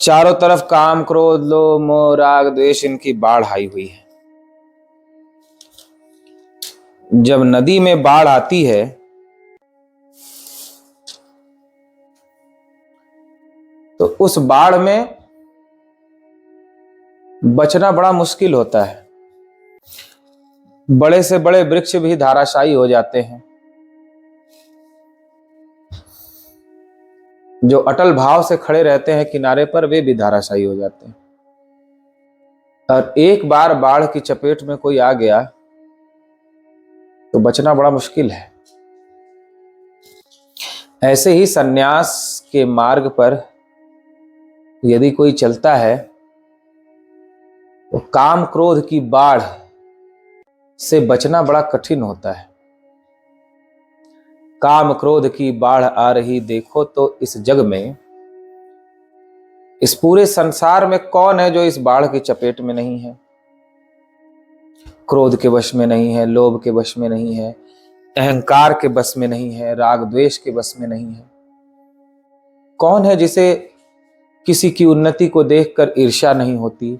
चारों तरफ काम, क्रोध, लोभ, मोह, राग, द्वेष इनकी बाढ़ आई हुई है। जब नदी में बाढ़ आती है तो उस बाढ़ में बचना बड़ा मुश्किल होता है। बड़े से बड़े वृक्ष भी धाराशायी हो जाते हैं। जो अटल भाव से खड़े रहते हैं किनारे पर, वे भी धाराशायी हो जाते हैं। और एक बार बाढ़ की चपेट में कोई आ गया तो बचना बड़ा मुश्किल है। ऐसे ही सन्यास के मार्ग पर यदि कोई चलता है तो काम क्रोध की बाढ़ से बचना बड़ा कठिन होता है। काम क्रोध की बाढ़ आ रही देखो तो इस जग में, इस पूरे संसार में कौन है जो इस बाढ़ की चपेट में नहीं है, क्रोध के वश में नहीं है, लोभ के वश में नहीं है, अहंकार के बस में नहीं है, राग द्वेष के बस में नहीं है। कौन है जिसे किसी की उन्नति को देखकर ईर्ष्या नहीं होती?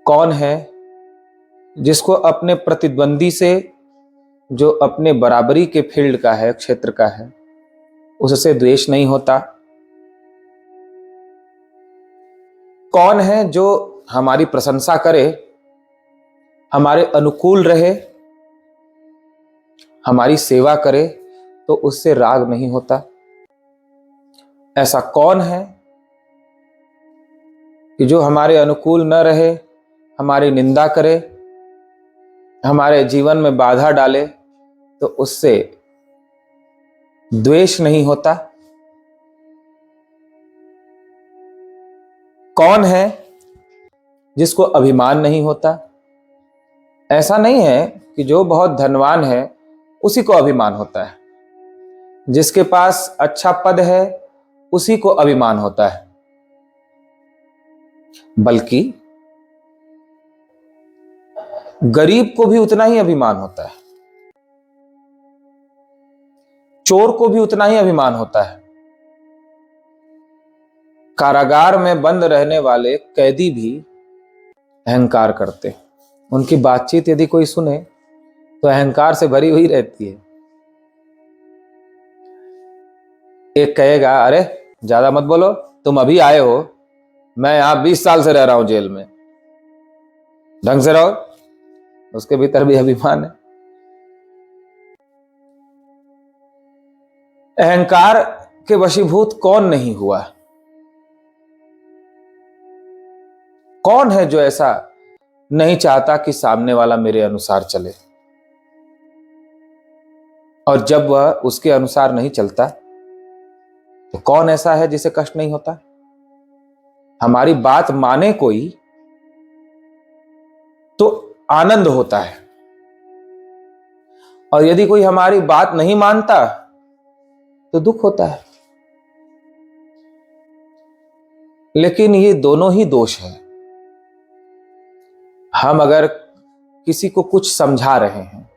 कौन है जिसको अपने प्रतिद्वंदी से, जो अपने बराबरी के फील्ड का है, क्षेत्र का है, उससे द्वेष नहीं होता? कौन है जो हमारी प्रशंसा करे, हमारे अनुकूल रहे, हमारी सेवा करे तो उससे राग नहीं होता? ऐसा कौन है कि जो हमारे अनुकूल न रहे, हमारी निंदा करे, हमारे जीवन में बाधा डाले तो उससे द्वेष नहीं होता? कौन है जिसको अभिमान नहीं होता? ऐसा नहीं है कि जो बहुत धनवान है उसी को अभिमान होता है, जिसके पास अच्छा पद है उसी को अभिमान होता है, बल्कि गरीब को भी उतना ही अभिमान होता है, चोर को भी उतना ही अभिमान होता है। कारागार में बंद रहने वाले कैदी भी अहंकार करते हैं। उनकी बातचीत यदि कोई सुने तो अहंकार से भरी हुई रहती है। एक कहेगा, अरे ज्यादा मत बोलो, तुम अभी आए हो, मैं यहां 20 साल से रह रहा हूं जेल में, ढंग से रहो। उसके भीतर भी अभिमान है। अहंकार के वशीभूत कौन नहीं हुआ? कौन है जो ऐसा नहीं चाहता कि सामने वाला मेरे अनुसार चले, और जब वह उसके अनुसार नहीं चलता तो कौन ऐसा है जिसे कष्ट नहीं होता? हमारी बात माने कोई तो आनंद होता है, और यदि कोई हमारी बात नहीं मानता तो दुख होता है। लेकिन ये दोनों ही दोष है। हम अगर किसी को कुछ समझा रहे हैं,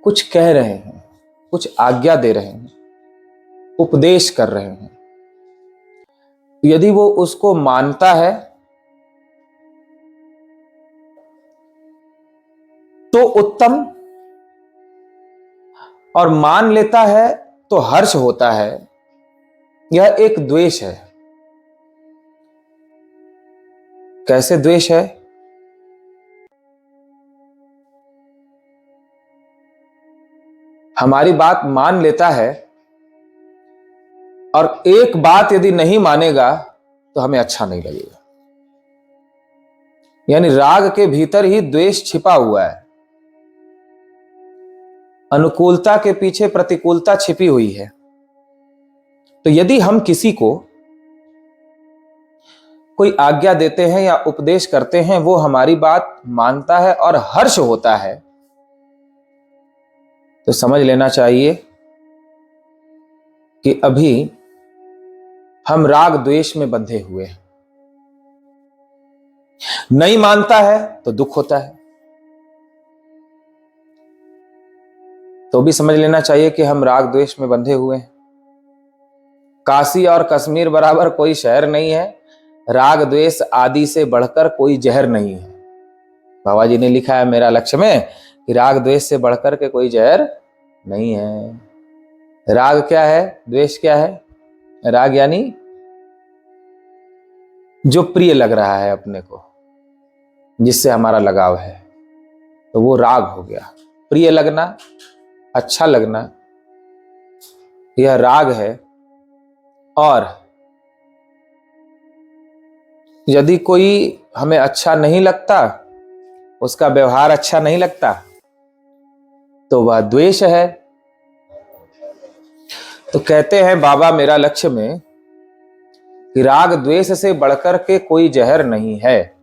कुछ कह रहे हैं, कुछ आज्ञा दे रहे हैं, उपदेश कर रहे हैं, यदि वो उसको मानता है तो उत्तम, और मान लेता है तो हर्ष होता है। यह एक द्वेष है। कैसे द्वेष है? हमारी बात मान लेता है और एक बात यदि नहीं मानेगा तो हमें अच्छा नहीं लगेगा। यानी राग के भीतर ही द्वेष छिपा हुआ है। अनुकूलता के पीछे प्रतिकूलता छिपी हुई है। तो यदि हम किसी को कोई आज्ञा देते हैं या उपदेश करते हैं, वो हमारी बात मानता है और हर्ष होता है, तो समझ लेना चाहिए कि अभी हम राग द्वेष में बंधे हुए हैं। नहीं मानता है तो दुख होता है, तो भी समझ लेना चाहिए कि हम राग द्वेष में बंधे हुए हैं। काशी और कश्मीर बराबर कोई शहर नहीं है, राग द्वेष आदि से बढ़कर कोई जहर नहीं है। बाबा जी ने लिखा है मेरा लक्ष्य में कि राग द्वेष से बढ़कर के कोई जहर नहीं है। राग क्या है, द्वेष क्या है? राग यानी जो प्रिय लग रहा है अपने को, जिससे हमारा लगाव है, तो वो राग हो गया। प्रिय लगना, अच्छा लगना, यह राग है। और यदि कोई हमें अच्छा नहीं लगता, उसका व्यवहार अच्छा नहीं लगता, तो वह द्वेष है। तो कहते हैं बाबा मेरा लक्ष्य में कि राग द्वेष से बढ़कर के कोई जहर नहीं है।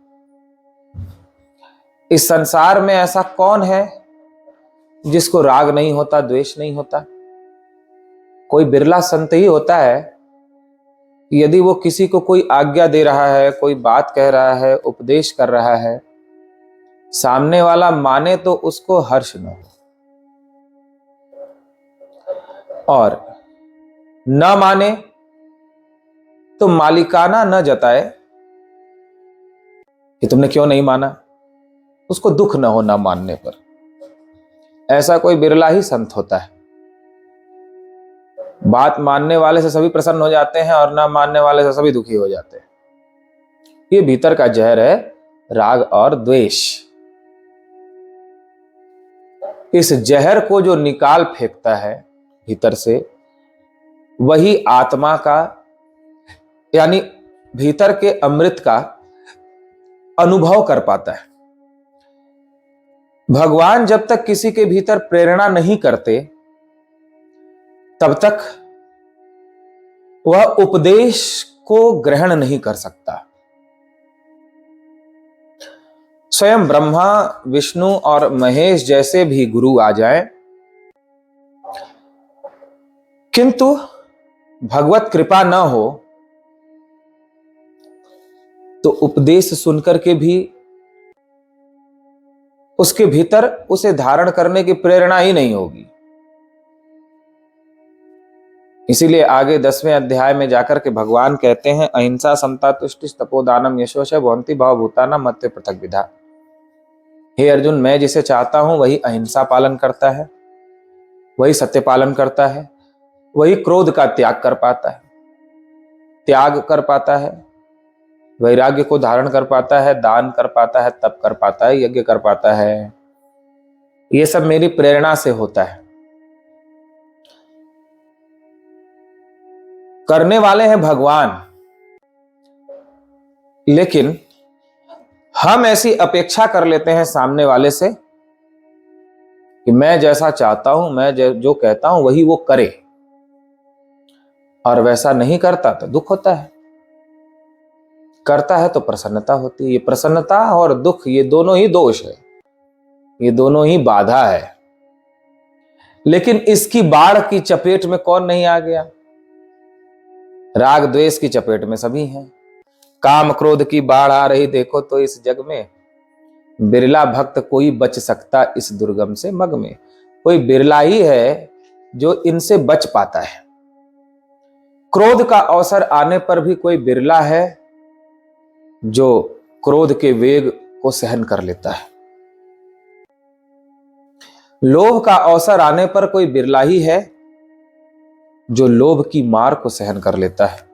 इस संसार में ऐसा कौन है जिसको राग नहीं होता, द्वेष नहीं होता? कोई बिरला संत ही होता है, यदि वो किसी को कोई आज्ञा दे रहा है, कोई बात कह रहा है, उपदेश कर रहा है, सामने वाला माने तो उसको हर्ष न हो, और न माने तो मालिकाना न जताए कि तुमने क्यों नहीं माना, उसको दुख न हो ना मानने पर। ऐसा कोई बिरला ही संत होता है। बात मानने वाले से सभी प्रसन्न हो जाते हैं और ना मानने वाले से सभी दुखी हो जाते हैं। ये भीतर का जहर है, राग और द्वेष। इस जहर को जो निकाल फेंकता है भीतर से, वही आत्मा का यानी भीतर के अमृत का अनुभव कर पाता है। भगवान जब तक किसी के भीतर प्रेरणा नहीं करते, तब तक वह उपदेश को ग्रहण नहीं कर सकता। स्वयं ब्रह्मा, विष्णु और महेश जैसे भी गुरु आ जाएं, किंतु भगवत कृपा न हो तो उपदेश सुनकर के भी उसके भीतर उसे धारण करने की प्रेरणा ही नहीं होगी। इसीलिए आगे 10वें अध्याय में जाकर के भगवान कहते हैं, अहिंसा समता तुष्टि तपोदानम यशोश भवन्ति भावभूतानां मत्ते पृथक विधा। हे अर्जुन, मैं जिसे चाहता हूं वही अहिंसा पालन करता है, वही सत्य पालन करता है, वही क्रोध का त्याग कर पाता है, त्याग कर पाता है, वैराग्य को धारण कर पाता है, दान कर पाता है, तप कर पाता है, यज्ञ कर पाता है। ये सब मेरी प्रेरणा से होता है। करने वाले हैं भगवान, लेकिन हम ऐसी अपेक्षा कर लेते हैं सामने वाले से कि मैं जैसा चाहता हूं, मैं जो कहता हूं वही वो करे, और वैसा नहीं करता तो दुख होता है, करता है तो प्रसन्नता होती है। ये प्रसन्नता और दुख, ये दोनों ही दोष है, ये दोनों ही बाधा है। लेकिन इसकी बाढ़ की चपेट में कौन नहीं आ गया? राग द्वेष की चपेट में सभी हैं। काम क्रोध की बाढ़ आ रही देखो तो इस जग में, बिरला भक्त कोई बच सकता इस दुर्गम से मग में। कोई बिरला ही है जो इनसे बच पाता है। क्रोध का अवसर आने पर भी कोई बिरला है जो क्रोध के वेग को सहन कर लेता है। लोभ का अवसर आने पर कोई बिरला ही है जो लोभ की मार को सहन कर लेता है।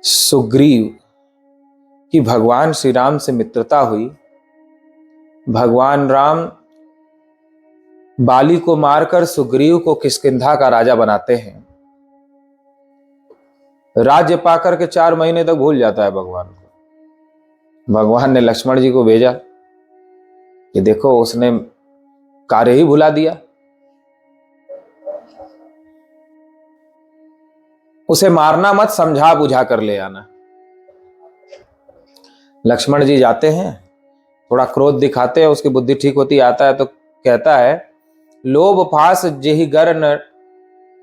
सुग्रीव की भगवान श्री राम से मित्रता हुई। भगवान राम बाली को मारकर सुग्रीव को किष्किंधा का राजा बनाते हैं। राज्य पाकर के 4 महीने तक भूल जाता है भगवान को। भगवान ने लक्ष्मण जी को भेजा कि देखो उसने कार्य ही भुला दिया, उसे मारना मत, समझा बुझा कर ले आना। लक्ष्मण जी जाते हैं, थोड़ा क्रोध दिखाते हैं, उसकी बुद्धि ठीक होती आता है तो कहता है, लोभ फास जेहि गर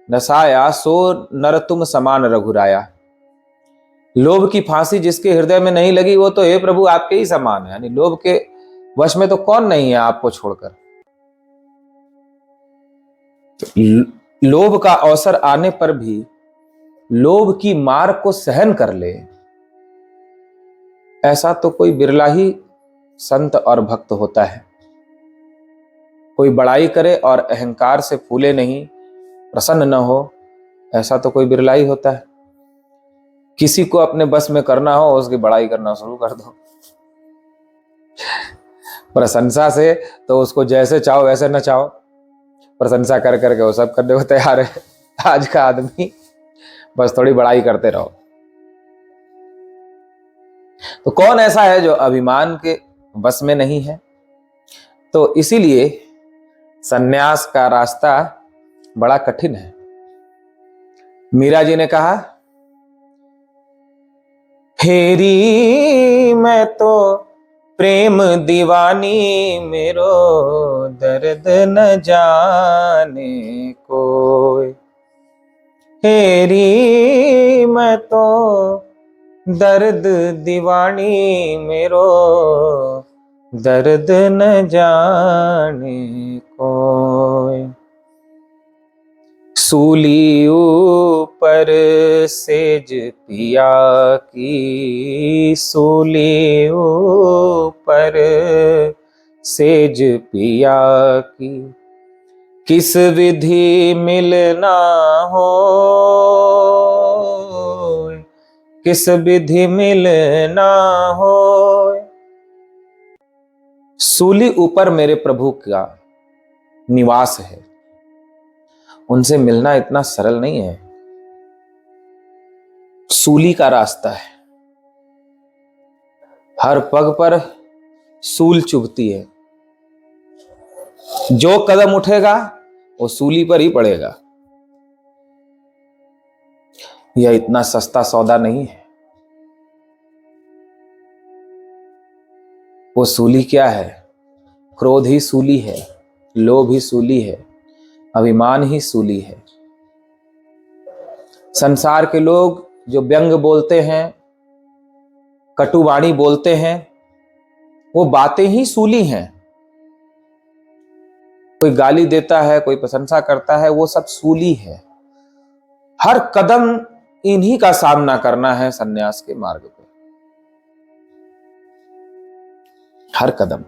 नसाया सो नर तुम समान रघुराया। लोभ की फांसी जिसके हृदय में नहीं लगी वो तो हे प्रभु आपके ही समान है। यानी लोभ के वश में तो कौन नहीं है आपको छोड़कर। तो लोभ का अवसर आने पर भी लोभ की मार को सहन कर ले, ऐसा तो कोई बिरला ही संत और भक्त होता है। कोई बड़ाई करे और अहंकार से फूले नहीं, प्रसन्न न हो, ऐसा तो कोई बिरला ही होता है। किसी को अपने बस में करना हो, उसकी बड़ाई करना शुरू कर दो प्रशंसा से, तो उसको जैसे चाहो वैसे न चाहो, प्रशंसा कर करके वो सब करने को तैयार है। आज का आदमी बस थोड़ी बड़ाई करते रहो। तो कौन ऐसा है जो अभिमान के बस में नहीं है? तो इसीलिए सन्यास का रास्ता बड़ा कठिन है। मीरा जी ने कहा, हेरी मैं तो प्रेम दीवानी, मेरो दर्द न जाने कोई। हेरी मैं तो दर्द दीवानी, मेरो दर्द न जाने कोई। सूली ऊपर सेज पिया की, सूली ऊपर सेज पिया की, किस विधि मिलना हो, किस विधि मिलना हो। सूली ऊपर मेरे प्रभु का निवास है, उनसे मिलना इतना सरल नहीं है। सूली का रास्ता है, हर पग पर सूल चुभती है, जो कदम उठेगा वो सूली पर ही पड़ेगा। यह इतना सस्ता सौदा नहीं है। वो सूली क्या है? क्रोध ही सूली है, लोभ ही सूली है, अभिमान ही सूली है। संसार के लोग जो व्यंग बोलते हैं, कटुवाणी बोलते हैं, वो बातें ही सूली हैं। कोई गाली देता है, कोई प्रशंसा करता है, वो सब सूली है। हर कदम इन्हीं का सामना करना है सन्यास के मार्ग पे। हर कदम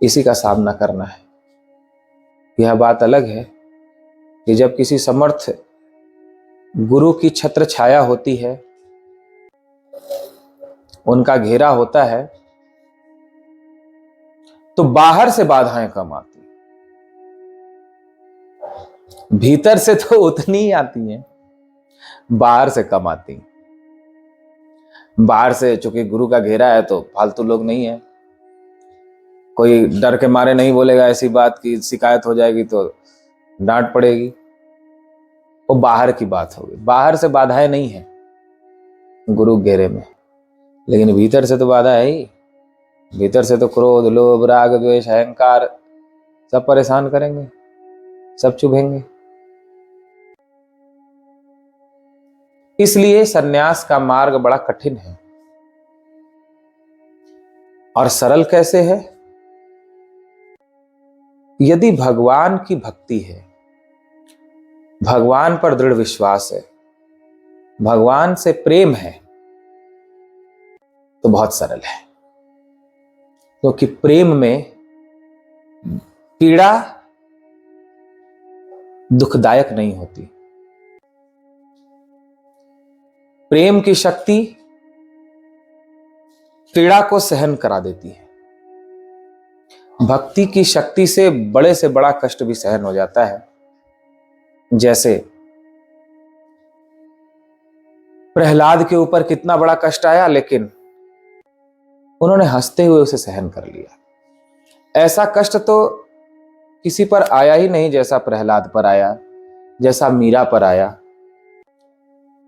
इसी का सामना करना है। यह बात अलग है कि जब किसी समर्थ गुरु की छत्र छाया होती है, उनका घेरा होता है, तो बाहर से बाधाएं कम आती, भीतर से तो उतनी ही आती हैं, बाहर से कम आती। बाहर से चूंकि गुरु का घेरा है तो फालतू लोग नहीं है, कोई डर के मारे नहीं बोलेगा ऐसी बात की शिकायत हो जाएगी तो डांट पड़ेगी, वो बाहर की बात होगी। बाहर से बाधाएं नहीं है गुरु घेरे में, लेकिन भीतर से तो बाधा है ही। भीतर से तो क्रोध, लोभ, राग, द्वेष, अहंकार सब परेशान करेंगे, सब चुभेंगे। इसलिए सन्यास का मार्ग बड़ा कठिन है। और सरल कैसे है? यदि भगवान की भक्ति है, भगवान पर दृढ़ विश्वास है, भगवान से प्रेम है, तो बहुत सरल है। क्योंकि प्रेम में पीड़ा दुखदायक नहीं होती। प्रेम की शक्ति पीड़ा को सहन करा देती है। भक्ति की शक्ति से बड़ा कष्ट भी सहन हो जाता है। जैसे प्रहलाद के ऊपर कितना बड़ा कष्ट आया, लेकिन उन्होंने हंसते हुए उसे सहन कर लिया। ऐसा कष्ट तो किसी पर आया ही नहीं जैसा प्रहलाद पर आया, जैसा मीरा पर आया,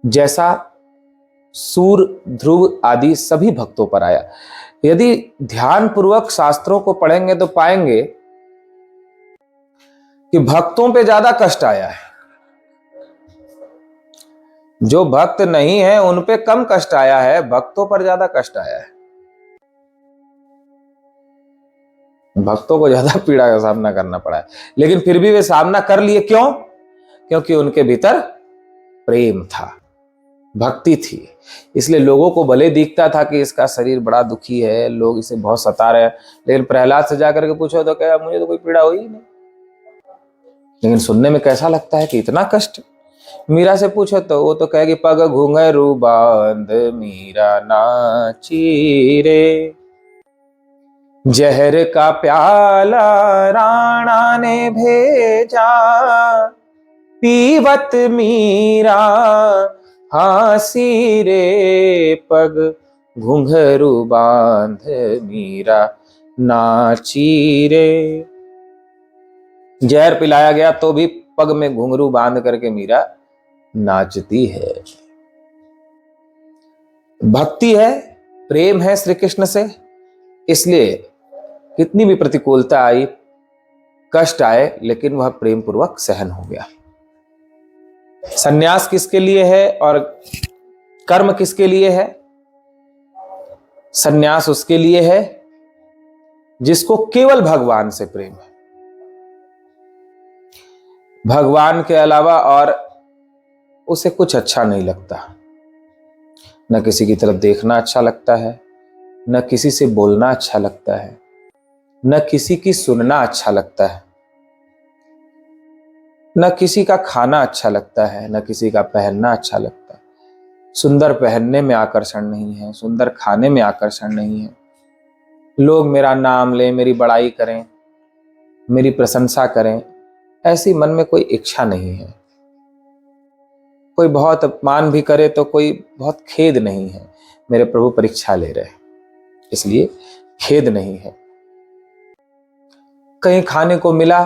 जैसा सूर, ध्रुव आदि सभी भक्तों पर आया। यदि ध्यान पूर्वक शास्त्रों को पढ़ेंगे तो पाएंगे कि भक्तों पे ज्यादा कष्ट आया है। जो भक्त नहीं है उन पे कम कष्ट आया है, भक्तों पर ज्यादा कष्ट आया है। भक्तों को ज्यादा पीड़ा का सामना करना पड़ा है, लेकिन फिर भी वे सामना कर लिए। क्यों? क्योंकि उनके भीतर प्रेम था, भक्ति थी। इसलिए लोगों को भले दिखता था कि इसका शरीर बड़ा दुखी है, लोग इसे बहुत सता रहे हैं, लेकिन प्रहलाद से जाकर के पूछो तो क्या, मुझे तो कोई पीड़ा हुई ही नहीं। लेकिन सुनने में कैसा लगता है कि इतना कष्ट। मीरा से पूछो तो वो तो कहेगी, पग घुंघरू बांध मीरा नाची रे, जहर का प्याला राणा ने भेजा, पीवत मीरा हासी रे, पग घुंघरू बांध मीरा नाची रे। जहर पिलाया गया तो भी पग में घुंघरू बांध करके मीरा नाचती है। भक्ति है, प्रेम है श्री कृष्ण से, इसलिए कितनी भी प्रतिकूलता आई, कष्ट आए, लेकिन वह प्रेम पूर्वक सहन हो गया। सन्यास किसके लिए है और कर्म किसके लिए है? सन्यास उसके लिए है जिसको केवल भगवान से प्रेम है, भगवान के अलावा और उसे कुछ अच्छा नहीं लगता। न किसी की तरफ देखना अच्छा लगता है, न किसी से बोलना अच्छा लगता है, न किसी की सुनना अच्छा लगता है, न किसी का खाना अच्छा लगता है, न किसी का पहनना अच्छा लगता है। सुंदर पहनने में आकर्षण नहीं है, सुंदर खाने में आकर्षण नहीं है। लोग मेरा नाम लें, मेरी बड़ाई करें, मेरी प्रशंसा करें, ऐसी मन में कोई इच्छा नहीं है। कोई बहुत अपमान भी करे तो कोई बहुत खेद नहीं है, मेरे प्रभु परीक्षा ले रहे हैं, इसलिए खेद नहीं है। कहीं खाने को मिला,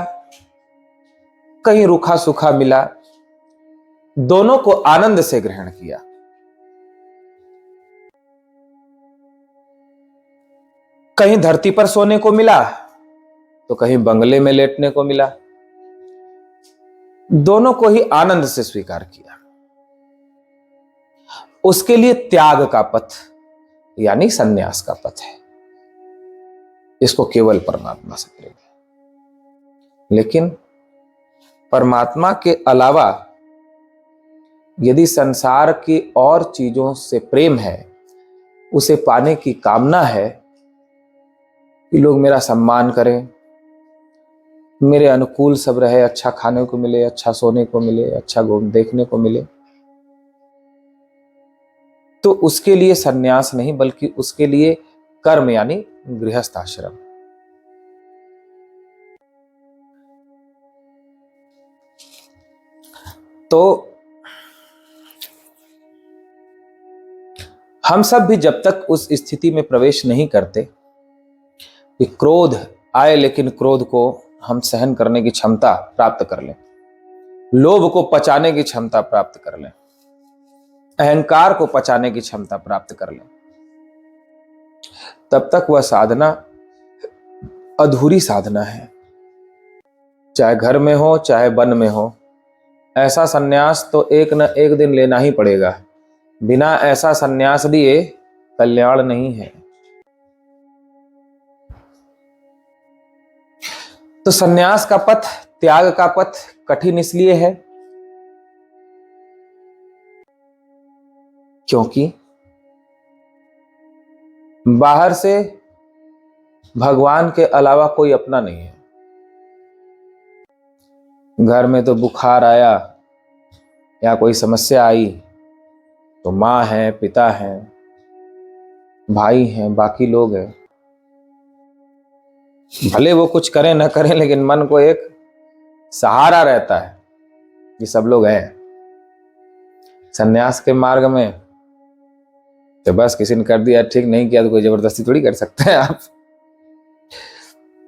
कहीं रूखा सूखा मिला, दोनों को आनंद से ग्रहण किया। कहीं धरती पर सोने को मिला तो कहीं बंगले में लेटने को मिला, दोनों को ही आनंद से स्वीकार किया। उसके लिए त्याग का पथ यानी सन्यास का पथ है, इसको केवल परमात्मा से प्रेम है। लेकिन परमात्मा के अलावा यदि संसार की और चीजों से प्रेम है, उसे पाने की कामना है कि लोग मेरा सम्मान करें, मेरे अनुकूल सब रहे, अच्छा खाने को मिले, अच्छा सोने को मिले, अच्छा देखने को मिले, तो उसके लिए सन्यास नहीं बल्कि उसके लिए कर्म यानी गृहस्थ आश्रम। तो हम सब भी जब तक उस स्थिति में प्रवेश नहीं करते कि क्रोध आए लेकिन क्रोध को हम सहन करने की क्षमता प्राप्त कर लें, लोभ को पचाने की क्षमता प्राप्त कर लें, अहंकार को पचाने की क्षमता प्राप्त कर लें, तब तक वह साधना अधूरी साधना है। चाहे घर में हो चाहे वन में हो, ऐसा सन्यास तो एक न एक दिन लेना ही पड़ेगा। बिना ऐसा सन्यास लिए कल्याण नहीं है। तो सन्यास का पथ, त्याग का पथ कठिन इसलिए है क्योंकि बाहर से भगवान के अलावा कोई अपना नहीं है। घर में तो बुखार आया या कोई समस्या आई तो माँ है, पिता है, भाई हैं, बाकी लोग हैं। भले वो कुछ करें ना करें, लेकिन मन को एक सहारा रहता है कि सब लोग हैं। सन्यास के मार्ग में तो बस किसी ने कर दिया ठीक, नहीं किया तो कोई जबरदस्ती थोड़ी कर सकते हैं आप।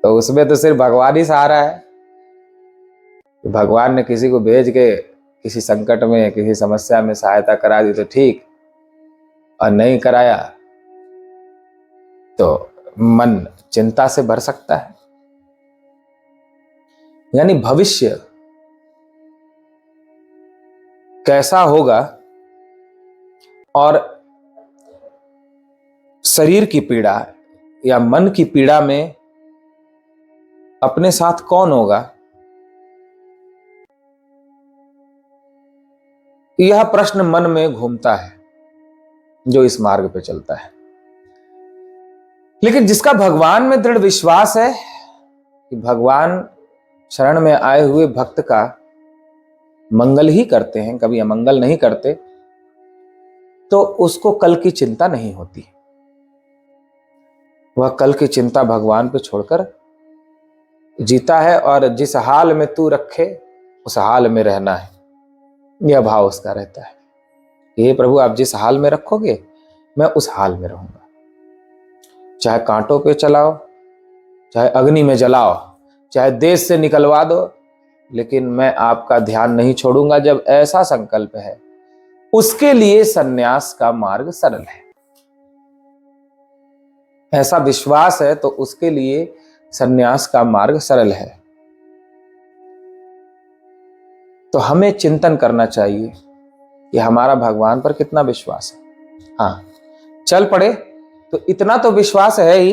तो उसमें तो सिर्फ भगवान ही सहारा है। भगवान ने किसी को भेज के किसी संकट में, किसी समस्या में सहायता करा दी तो ठीक, और नहीं कराया तो मन चिंता से भर सकता है। यानी भविष्य कैसा होगा और शरीर की पीड़ा या मन की पीड़ा में अपने साथ कौन होगा, यह प्रश्न मन में घूमता है जो इस मार्ग पे चलता है। लेकिन जिसका भगवान में दृढ़ विश्वास है कि भगवान शरण में आए हुए भक्त का मंगल ही करते हैं, कभी अमंगल नहीं करते, तो उसको कल की चिंता नहीं होती। वह कल की चिंता भगवान पे छोड़कर जीता है और जिस हाल में तू रखे उस हाल में रहना है, यह भाव उसका रहता है। हे प्रभु, आप जिस हाल में रखोगे मैं उस हाल में रहूंगा। चाहे कांटों पे चलाओ, चाहे अग्नि में जलाओ, चाहे देश से निकलवा दो, लेकिन मैं आपका ध्यान नहीं छोड़ूंगा। जब ऐसा संकल्प है, उसके लिए सन्यास का मार्ग सरल है। ऐसा विश्वास है तो उसके लिए सन्यास का मार्ग सरल है। तो हमें चिंतन करना चाहिए कि हमारा भगवान पर कितना विश्वास है। हाँ, चल पड़े तो इतना तो विश्वास है ही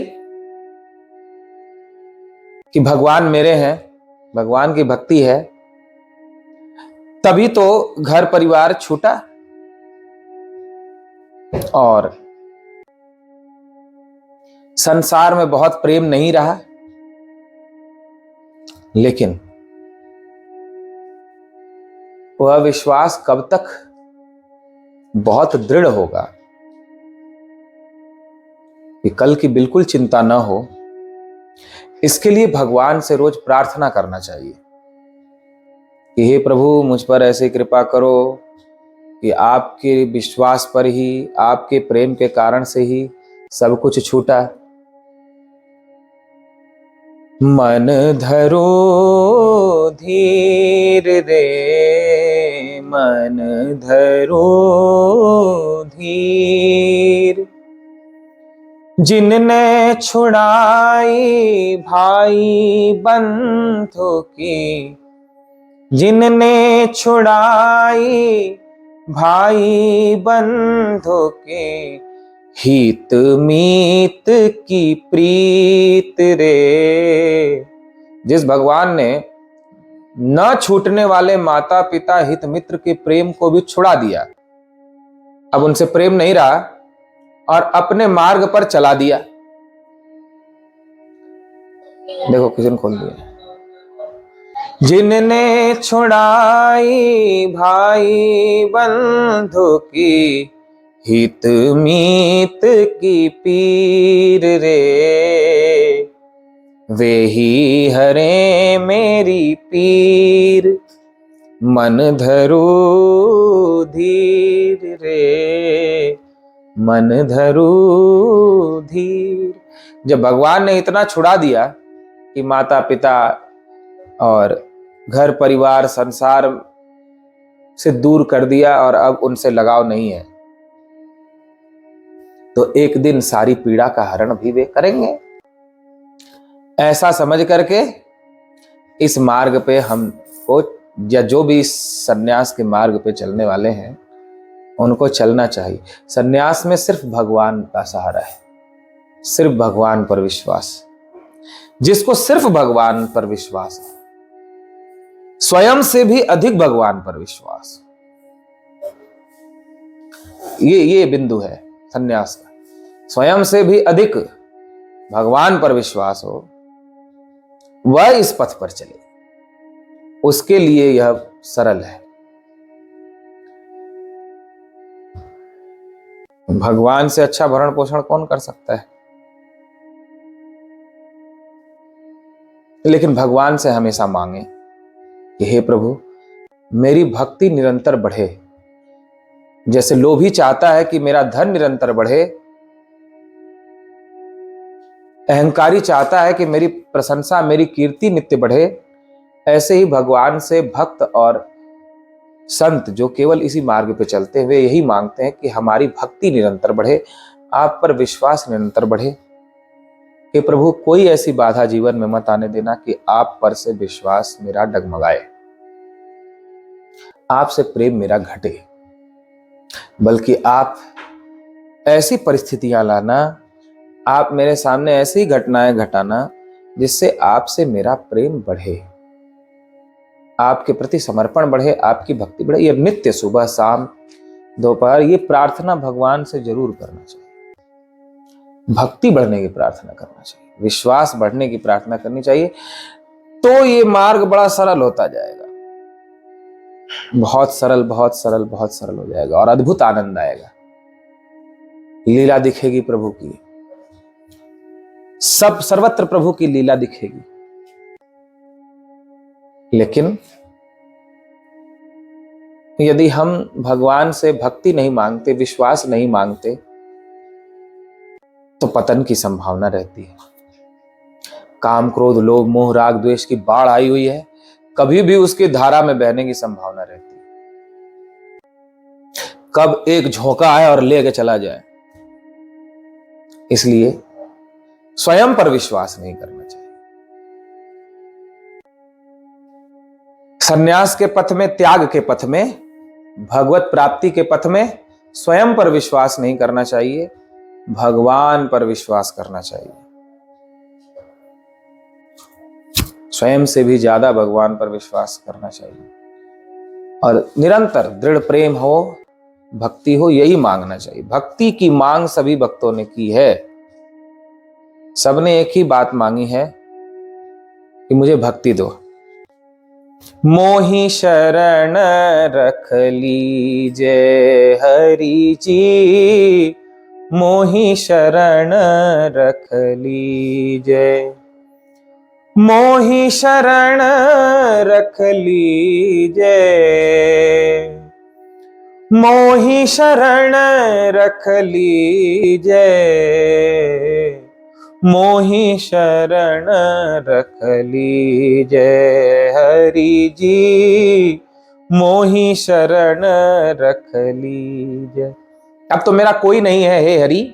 कि भगवान मेरे हैं, भगवान की भक्ति है, तभी तो घर परिवार छूटा और संसार में बहुत प्रेम नहीं रहा। लेकिन वह विश्वास कब तक बहुत दृढ़ होगा कि कल की बिल्कुल चिंता न हो। इसके लिए भगवान से रोज प्रार्थना करना चाहिए कि हे प्रभु, मुझ पर ऐसी कृपा करो कि आपके विश्वास पर ही, आपके प्रेम के कारण से ही सब कुछ छूटा। मन धरो धीर रे, मन धरो धीर, जिनने छुड़ाई भाई बंधु की, जिनने छुड़ाई भाई बंधु के, हित मीत की प्रीत रे। जिस भगवान ने न छूटने वाले माता पिता हित मित्र के प्रेम को भी छुड़ा दिया, अब उनसे प्रेम नहीं रहा और अपने मार्ग पर चला दिया। देखो किसी ने खोल दिया। जिनने छुड़ाई भाई बंधु की, हित मीत की पीर रे, वे ही हरे मेरी पीर, मन धरो धीर रे, मन धरो धीर। जब भगवान ने इतना छुड़ा दिया कि माता पिता और घर परिवार संसार से दूर कर दिया और अब उनसे लगाव नहीं है, तो एक दिन सारी पीड़ा का हरण भी वे करेंगे। ऐसा समझ करके इस मार्ग पे हमको, या जो भी इस सन्यास के मार्ग पे चलने वाले हैं, उनको चलना चाहिए। सन्यास में सिर्फ भगवान का सहारा है, सिर्फ भगवान पर विश्वास। जिसको सिर्फ भगवान पर विश्वास है, स्वयं से भी अधिक भगवान पर विश्वास, ये बिंदु है सन्यास का। स्वयं से भी अधिक भगवान पर विश्वास हो, वह इस पथ पर चले, उसके लिए यह सरल है। भगवान से अच्छा भरण पोषण कौन कर सकता है? लेकिन भगवान से हमेशा मांगे कि हे प्रभु, मेरी भक्ति निरंतर बढ़े। जैसे लोभी चाहता है कि मेरा धन निरंतर बढ़े, अहंकारी चाहता है कि मेरी प्रशंसा, मेरी कीर्ति नित्य बढ़े, ऐसे ही भगवान से भक्त और संत जो केवल इसी मार्ग पे चलते हुए यही मांगते हैं कि हमारी भक्ति निरंतर बढ़े, आप पर विश्वास निरंतर बढ़े। कि प्रभु, कोई ऐसी बाधा जीवन में मत आने देना कि आप पर से विश्वास मेरा डगमगाए, आपसे प्रेम मेरा घटे, बल्कि आप ऐसी परिस्थितियां लाना, आप मेरे सामने ऐसी घटनाएं घटाना जिससे आपसे मेरा प्रेम बढ़े। आपके प्रति समर्पण बढ़े, आपकी भक्ति बढ़े। ये नित्य सुबह शाम दोपहर ये प्रार्थना भगवान से जरूर करना चाहिए। भक्ति बढ़ने की प्रार्थना करना चाहिए, विश्वास बढ़ने की प्रार्थना करनी चाहिए। तो ये मार्ग बड़ा सरल होता जाएगा, बहुत सरल बहुत सरल बहुत सरल हो जाएगा और अद्भुत आनंद आएगा। लीला दिखेगी प्रभु की, सब सर्वत्र प्रभु की लीला दिखेगी। लेकिन यदि हम भगवान से भक्ति नहीं मांगते, विश्वास नहीं मांगते, तो पतन की संभावना रहती है। काम क्रोध लोभ मोह राग द्वेष की बाढ़ आई हुई है, कभी भी उसकी धारा में बहने की संभावना रहती है। कब एक झोंका आए और लेके चला जाए। इसलिए स्वयं पर विश्वास नहीं करना चाहिए। संन्यास के पथ में, त्याग के पथ में, भगवत प्राप्ति के पथ में स्वयं पर विश्वास नहीं करना चाहिए, भगवान पर विश्वास करना चाहिए। स्वयं से भी ज्यादा भगवान पर विश्वास करना चाहिए और निरंतर दृढ़ प्रेम हो, भक्ति हो, यही मांगना चाहिए। भक्ति की मांग सभी भक्तों ने की है। सबने एक ही बात मांगी है कि मुझे भक्ति दो। मोहि शरण रख लीजे हरि जी, मोहि शरण रख लीजे, मोहि शरण रख लीजे, मोहि शरण रख लीजे, मोहि शरण रख लीजे हरि जी, मोहि शरण रख लीजे। अब तो मेरा कोई नहीं है हे हरि,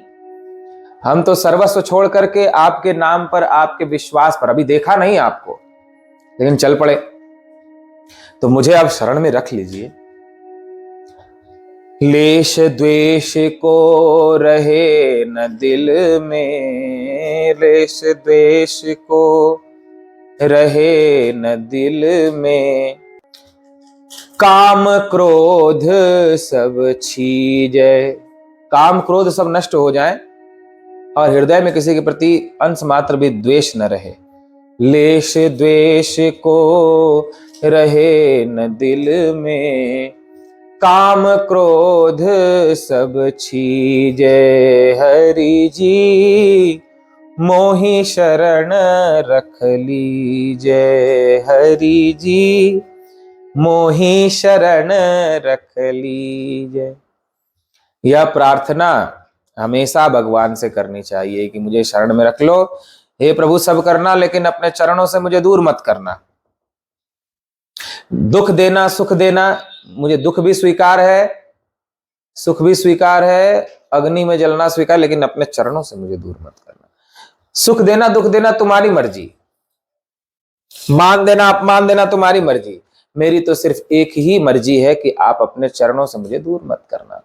हम तो सर्वस्व छोड़ करके आपके नाम पर, आपके विश्वास पर, अभी देखा नहीं आपको लेकिन चल पड़े, तो मुझे अब शरण में रख लीजिए। लेश द्वेष को रहे न दिल में, लेश द्वेष को रहे न दिल में, काम क्रोध सब छीजे। काम क्रोध सब नष्ट हो जाए और हृदय में किसी के प्रति अंश मात्र भी द्वेष न रहे। लेश द्वेष को रहे न दिल में, काम क्रोध सब छीजे हरि जी, मोहि शरण रख लीजे हरि जी, मोहि शरण रख लीजे। यह प्रार्थना हमेशा भगवान से करनी चाहिए कि मुझे शरण में रख लो हे प्रभु, सब करना लेकिन अपने चरणों से मुझे दूर मत करना। दुख देना सुख देना, मुझे दुख भी स्वीकार है, सुख भी स्वीकार है, अग्नि में जलना स्वीकार, लेकिन अपने चरणों से मुझे दूर मत करना। सुख देना दुख देना तुम्हारी मर्जी, मान देना अपमान देना तुम्हारी मर्जी, मेरी तो सिर्फ एक ही मर्जी है कि आप अपने चरणों से मुझे दूर मत करना।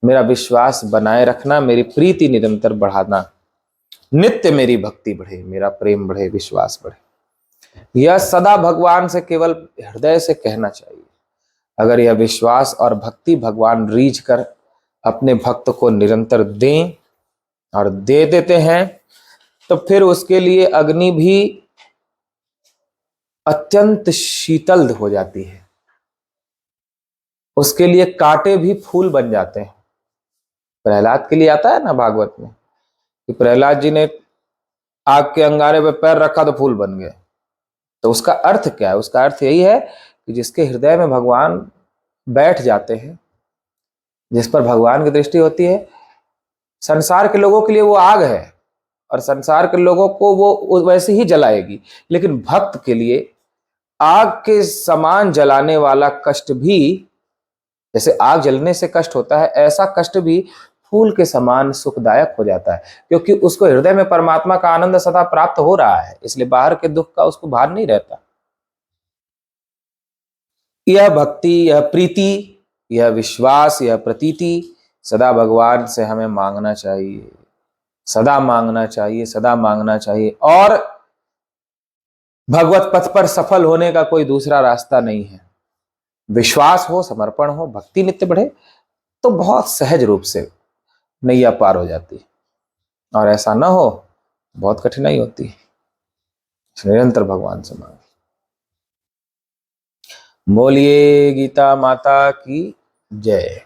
मेरा विश्वास बनाए रखना, मेरी प्रीति निरंतर बढ़ाना, नित्य मेरी भक्ति बढ़े, मेरा प्रेम बढ़े, विश्वास बढ़े। यह सदा भगवान से केवल हृदय से कहना चाहिए। अगर यह विश्वास और भक्ति भगवान रीझ कर अपने भक्त को निरंतर दें और दे देते हैं, तो फिर उसके लिए अग्नि भी अत्यंत शीतल हो जाती है, उसके लिए कांटे भी फूल बन जाते हैं। प्रहलाद के लिए आता है ना भागवत में कि प्रहलाद जी ने आग के अंगारे पे पैर रखा तो फूल बन गए। तो उसका अर्थ क्या है? उसका अर्थ यही है कि जिसके हृदय में भगवान बैठ जाते हैं, जिस पर भगवान की दृष्टि होती है, संसार के लोगों के लिए वो आग है और संसार के लोगों को वो वैसे ही जलाएगी, लेकिन भक्त के लिए आग के समान जलाने वाला कष्ट भी, जैसे आग जलने से कष्ट होता है, ऐसा कष्ट भी फूल के समान सुखदायक हो जाता है, क्योंकि उसको हृदय में परमात्मा का आनंद सदा प्राप्त हो रहा है, इसलिए बाहर के दुख का उसको भार नहीं रहता। यह भक्ति, यह प्रीति, यह विश्वास, यह प्रतीति सदा भगवान से हमें मांगना चाहिए, सदा मांगना चाहिए, सदा मांगना चाहिए। और भगवत पथ पर सफल होने का कोई दूसरा रास्ता नहीं है। विश्वास हो, समर्पण हो, भक्ति नित्य बढ़े तो बहुत सहज रूप से नैया पार हो जाती है। और ऐसा ना हो, बहुत कठिनाई होती है। निरंतर भगवान से मांगे। बोलिए गीता माता की जय।